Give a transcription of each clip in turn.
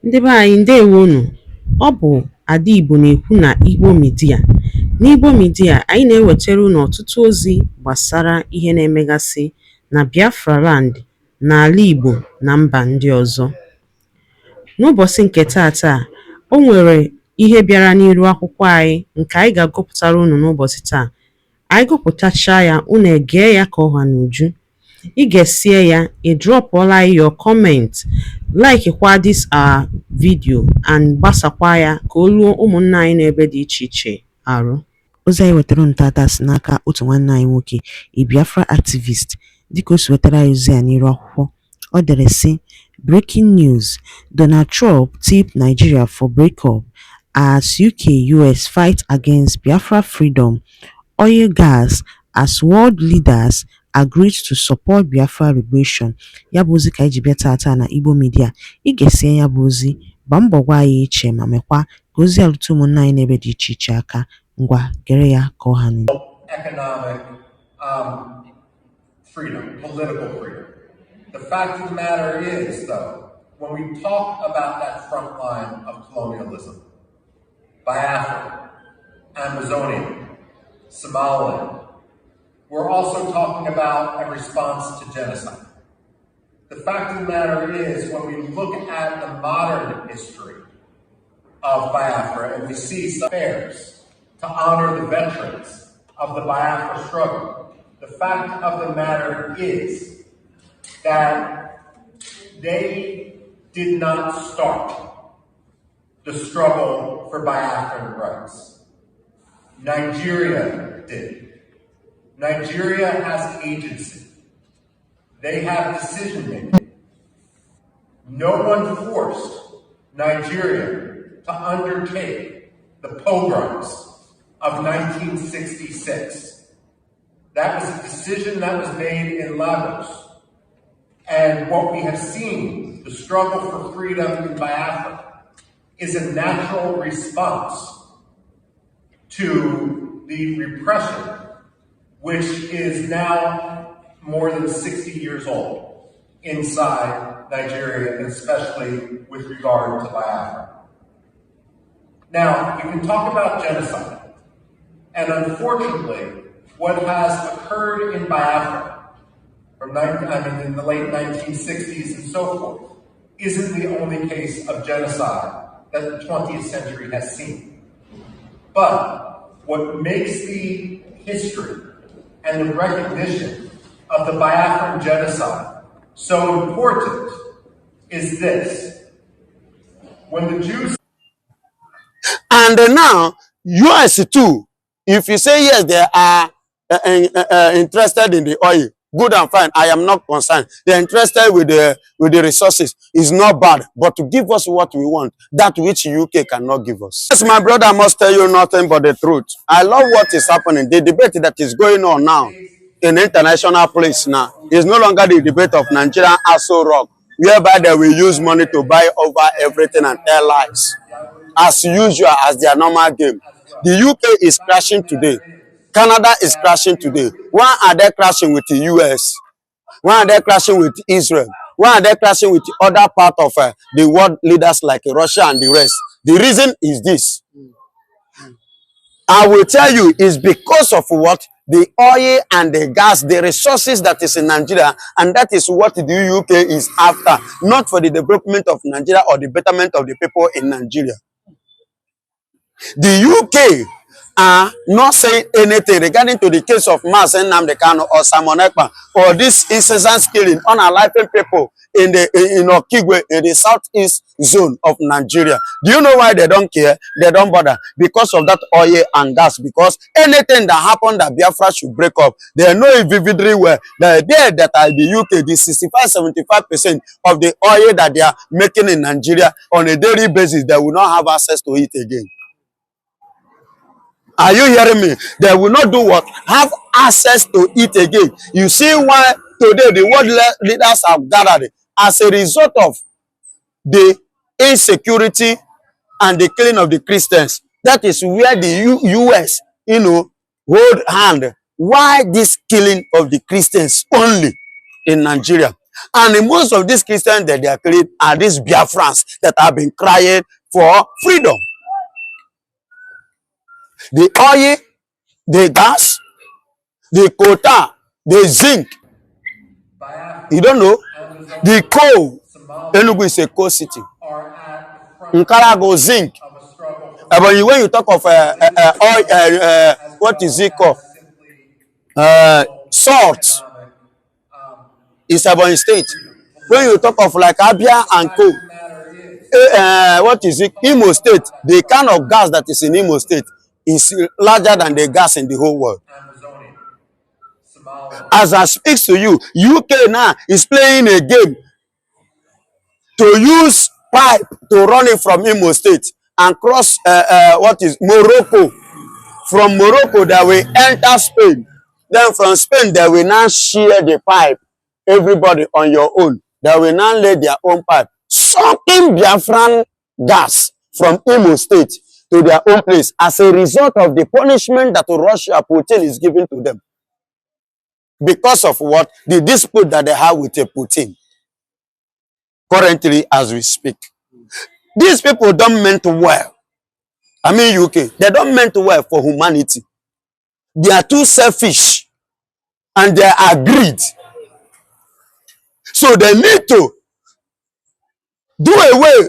Ndị be anyị ndewonu. Ọ bụ Ada Igbo na-ekwu na Igbo Media. N'Igbo Media, anyị na-ewetara unu ọtụtụ ozi gbasara ihe na-emegasị na Biafra land, n'ala Igbo na mba ndị ọzọ. N'ụbọchị nke taata, o nwere ihe bịara n'iru akwụkwọ anyị nke anyị ga-agụpụtara unu n'ụbọchị taa. Anyị gụpụtachaa ya, unu egee ya ka ọha n'uju. Ị ga-esie ya, ị drọpụọla your comment, like kwa this our video and gbasakwa ya ka o ruo ụmụnna anyị n'ebe dị iche iche arụ. Ozi anyị wetara ntata si n'aka otu nwanne anyị nwoke, Biafra activist. Dịka o si wetara anyị ozi a n'iru akwụkwọ, ọ dere sị: Breaking news: Donald Trump tipped Nigeria for breakup as UK-US fight against Biafra freedom, oil gas as world leaders agreed to support Biafra liberation. Ya bụ ozi ka iji bịa tata na Igbo Media. Ị ga-esi ya bụ ozi, gbaa mbọ gwa anyị iche ma mekwa ka ozi alụta ụmụnna anyị n'ebe dị iche iche aka. Ngwa gere ya ka ọha nụ. Economic freedom, political freedom. The fact of the matter is, though, when we talk about that front line of colonialism, Biafra, Amazonia, Somaliland, we're also talking about a response to genocide. The fact of the matter is, when we look at the modern history of Biafra and we see some affairs to honor the veterans of the Biafra struggle, the fact of the matter is that they did not start the struggle for Biafran rights. Nigeria did. Nigeria has agency. They have decision making. No one forced Nigeria to undertake the pogroms of 1966. That was a decision that was made in Lagos. And what we have seen, the struggle for freedom in Biafra, is a natural response to the repression, which is now more than 60 years old inside Nigeria, and especially with regard to Biafra. Now, you can talk about genocide, and unfortunately, what has occurred in Biafra in the late 1960s and so forth isn't the only case of genocide that the 20th century has seen. But what makes the history and the recognition of the Biafran genocide so important is this. When the Jews... And now, US too, if you say yes, they are interested in the oil, good and fine, I am not concerned. They are interested with the resources. It's not bad, but to give us what we want, that which UK cannot give us. Yes, my brother, I must tell you nothing but the truth. I love what is happening. The debate that is going on now in international place now is no longer the debate of Nigeria Aso Rock, whereby they will use money to buy over everything and airlines, as usual, as their normal game. The UK is crashing today. Canada is crashing today. Why are they crashing with the US? Why are they crashing with Israel? Why are they crashing with the other part of the world leaders like Russia and the rest? The reason is this. I will tell you, is because of what? The oil and the gas, the resources that is in Nigeria, and that is what the UK is after, not for the development of Nigeria or the betterment of the people in Nigeria. The UK are not saying anything regarding to the case of Mas Nnamdi Kanu or Simon Ekpa or this incessant killing unaliving people in Okigwe, in the southeast zone of Nigeria. Do you know why they don't care? They don't bother. Because of that oil and gas. Because anything that happened that Biafra should break up, they know it vividly well. The day that the UK, the 65-75% of the oil that they are making in Nigeria on a daily basis, they will not have access to it again. Are you hearing me? They will not do what? Have access to it again. You see why today the world leaders have gathered as a result of the insecurity and the killing of the Christians. That is where the US, hold hand. Why this killing of the Christians only in Nigeria? And most of these Christians that they are killing are these Biafrans that have been crying for freedom. The oil, the gas, the quota, the zinc. You don't know? The coal. Enugu is a coal city. Nkarago zinc. But when you talk of oil, what is it called? Salt. It's Ebonyi State. When you talk of like Abia and Co, what is it? Imo State. The kind of gas that is in Imo State is larger than the gas in the whole world. As I speak to you, UK now is playing a game to use pipe to run it from Imo State and cross what is Morocco. From Morocco, they will enter Spain. Then from Spain, they will now share the pipe. Everybody on your own. They will now lay their own pipe. Sucking Biafran gas from Imo State to their own place as a result of the punishment that Russia, Putin is giving to them. Because of what? The dispute that they have with Putin. Currently, as we speak. These people don't mean well. I mean UK. They don't mean well for humanity. They are too selfish. And they are greed. So they need to do away,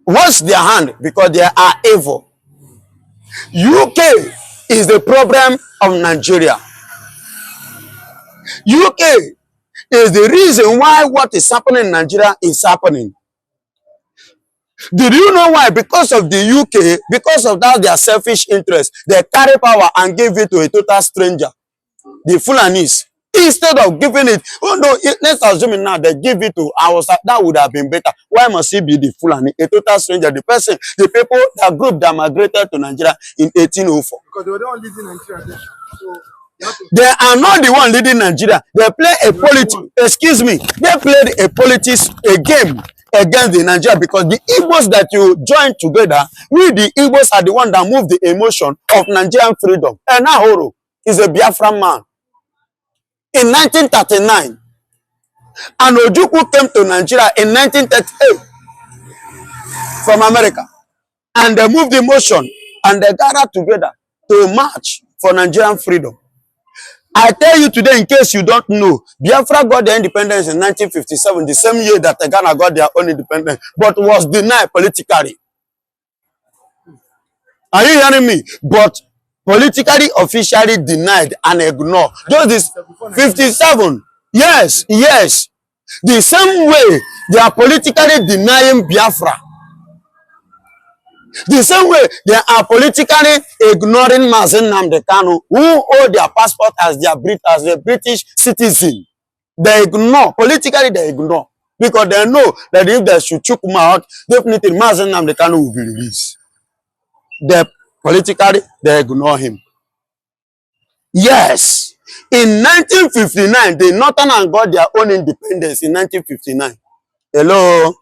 wash their hand because they are evil. UK is the problem of Nigeria. UK is the reason why what is happening in Nigeria is happening. Did you know why? Because of the UK, because of that their selfish interest, they carry power and give it to a total stranger, the Fulanis. Instead of giving it, oh no, let's assume it now, they give it to ours, that would have been better. Why must it be the Fulani, a total stranger, the person, the people, the group that migrated to Nigeria in 1804? Because they were the one leading Nigeria. So they are not the one leading Nigeria. They play a excuse me, they played a game against the Nigeria because the Igbos that you join together, we the Igbos are the one that move the emotion of Nigerian freedom. And Nahoro is a Biafran man. In 1939, and Ojukwu came to Nigeria in 1938 from America. And they moved the motion and they gathered together to march for Nigerian freedom. I tell you today, in case you don't know, Biafra got their independence in 1957, the same year that Ghana got their own independence, but was denied politically. Are you hearing me? But politically, officially denied and ignored. Just this 57. Yes, yes. The same way they are politically denying Biafra. The same way they are politically ignoring Mazen Nnamdi Kanu, who hold their passport as a British citizen. They ignore. Politically, they ignore. Because they know that if they should choke him out, definitely Mazen Nnamdi Kanu will be released. Politically, they ignore him. Yes. In 1959, the Northern got their own independence in 1959. Hello?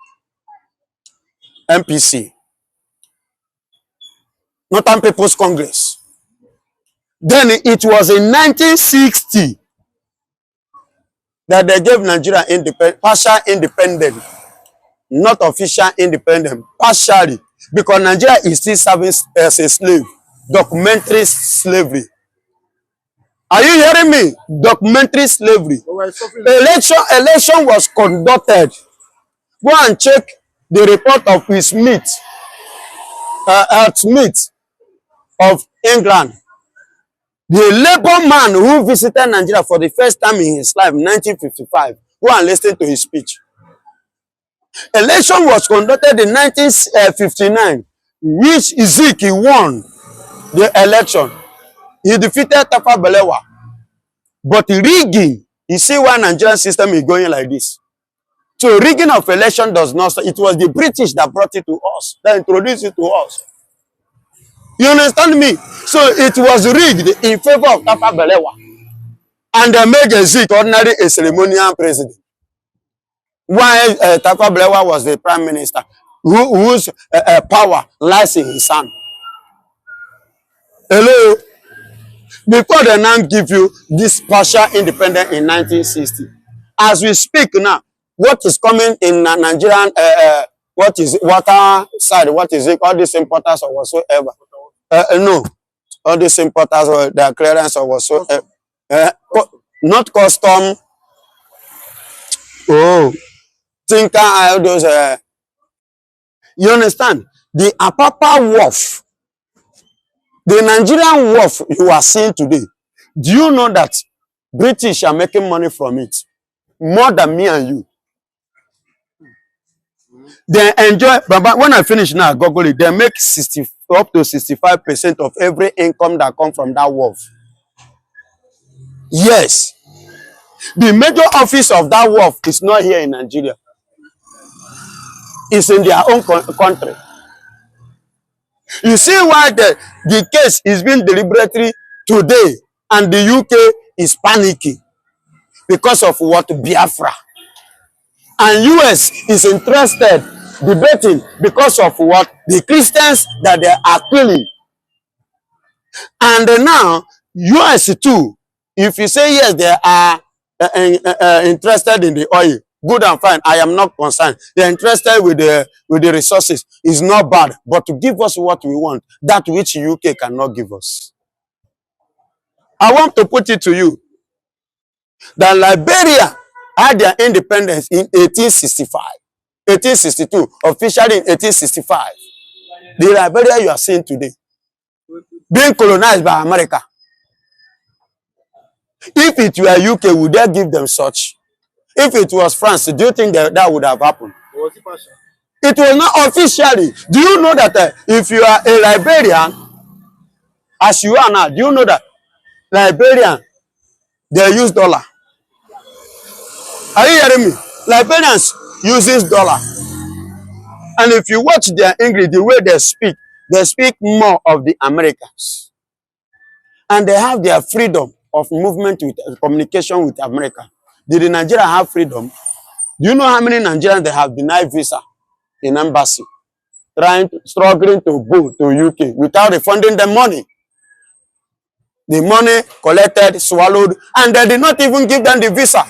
MPC. Northern People's Congress. Then it was in 1960 that they gave Nigeria partial independence. Not official independence. Partially. Because Nigeria is still serving as a slave. Documentary slavery. Are you hearing me? Documentary slavery. Election was conducted. Go and check the report of Smith of England. The labor man who visited Nigeria for the first time in his life in 1955. Go and listen to his speech. Election was conducted in 1959, which Ezekiel won the election. He defeated Tafa Balewa. But rigging, you see why Nigerian system is going like this. So rigging of election does not start. It was the British that brought it to us, that introduced it to us. You understand me? So it was rigged in favor of Tafa Balewa. And they made Ezekiel ordinary a ceremonial president. While Tafa Balewa was the prime minister, whose power lies in his hand. Hello? Before they now give you this partial independence in 1960. as we speak now, what is coming in Nigerian, what is water side, what is it, all these importers or whatsoever. No, all these importers or their clearance or whatsoever. Not custom. Oh, think all those. You understand? The Apapa Wharf, the Nigerian wharf you are seeing today. Do you know that British are making money from it more than me and you? They enjoy, but when I finish now, Google it, they make 60 up to 65% of every income that come from that wharf. Yes. The major office of that wharf is not here in Nigeria. It's in their own country. You see why the case is being deliberately today and the UK is panicking because of what? Biafra. And US is interested, debating because of what? The Christians that they are killing. And now, US too, if you say yes, they are interested in the oil, good and fine, I am not concerned. They're interested with the resources. It's not bad, but to give us what we want, that which UK cannot give us. I want to put it to you that Liberia had their independence in 1865, 1862, officially in 1865. The Liberia you are seeing today, being colonized by America. If it were UK, would they give them such? If it was France, do you think that would have happened? It was not officially. Do you know that if you are a Liberian, as you are now, do you know that Liberian, they use dollar? Are you hearing me? Liberians uses dollar. And if you watch their English, the way they speak more of the Americans. And they have their freedom of movement with communication with America. Did Nigeria have freedom? Do you know how many Nigerians they have denied visa in embassy, struggling to go to UK without refunding them money? The money collected, swallowed, and they did not even give them the visa.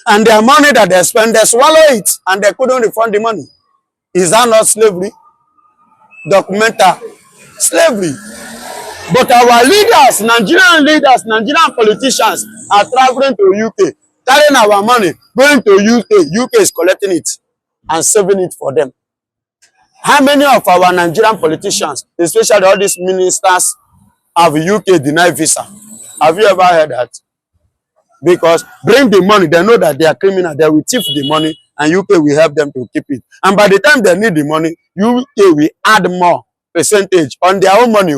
And their money that they spent, they swallow it, and they couldn't refund the money. Is that not slavery? Documental slavery. But our leaders, Nigerian politicians are traveling to UK, carrying our money, going to UK. UK is collecting it and saving it for them. How many of our Nigerian politicians, especially all these ministers, have UK denied visa? Have you ever heard that? Because bring the money, they know that they are criminal, they will thief the money, and UK will help them to keep it. And by the time they need the money, UK will add more percentage on their own money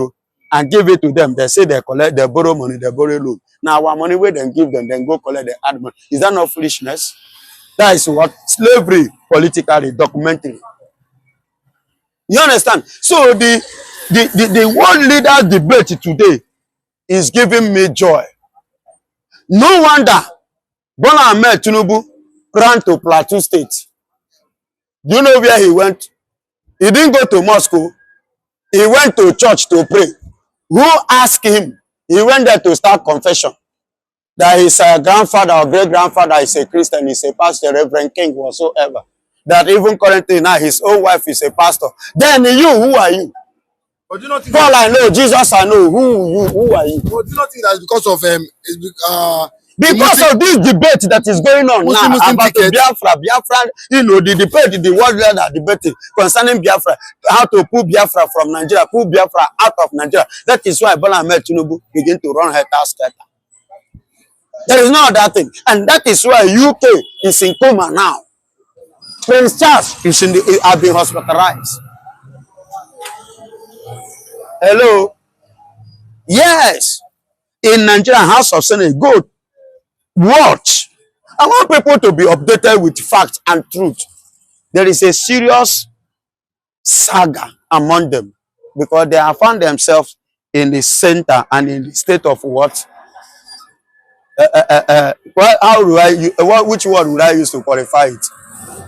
and give it to them. They say they collect, they borrow money, they borrow loan. Now our money where they give them, then go collect, they add money. Is that not foolishness? That is what slavery politically documentary. You understand? So the world leader debate today is giving me joy. No wonder Bola Ahmed Tinubu ran to Plateau State. Do you know where he went? He didn't go to Moscow. He went to church to pray. Who asked him? He went there to start confession. That his grandfather or great-grandfather is a Christian, is a pastor, Reverend King, whatsoever. That even currently now his own wife is a pastor. Then you, who are you? But do you not think Paul, I know. Jesus, I know. Who are you? but do you not think that's because of Because of this debate that is going on Muslim now about ticket. Biafra, you know, the debate, the world leaders are debating concerning Biafra, how to pull Biafra from Nigeria, pull Biafra out of Nigeria. That is why Bola Ahmed Tinubu begin to run her task. There is no other thing. And that is why UK is in coma now. Prince Charles is have been hospitalized. Hello? Yes. In Nigeria, House of Senate, go watch. I want people to be updated with facts and truth. There is a serious saga among them because they have found themselves in the center and in the state of what? Well, how do I? Which word would I use to qualify it?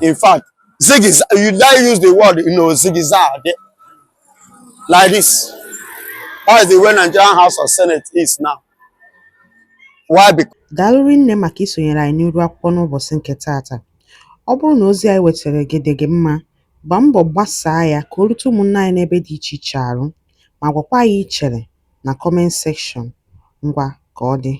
In fact, zigzag. You use the word, zigzag, like this. That is the way Nigerian House of Senate is now. Why? Because Daalụ rinne maka isonyere anyị n'iru akwụkwọ n'ụbọchị nke taata. Ọ bụrụ na ozi anyị wetara gị dị gị mma, gbaa mbọ gbasaa ya ka o rute ụmụnne anyị n'ebe dị iche iche arụ, ma gwakwa anyị ichere na kọment sekshọn. Ngwa ka ọ dị.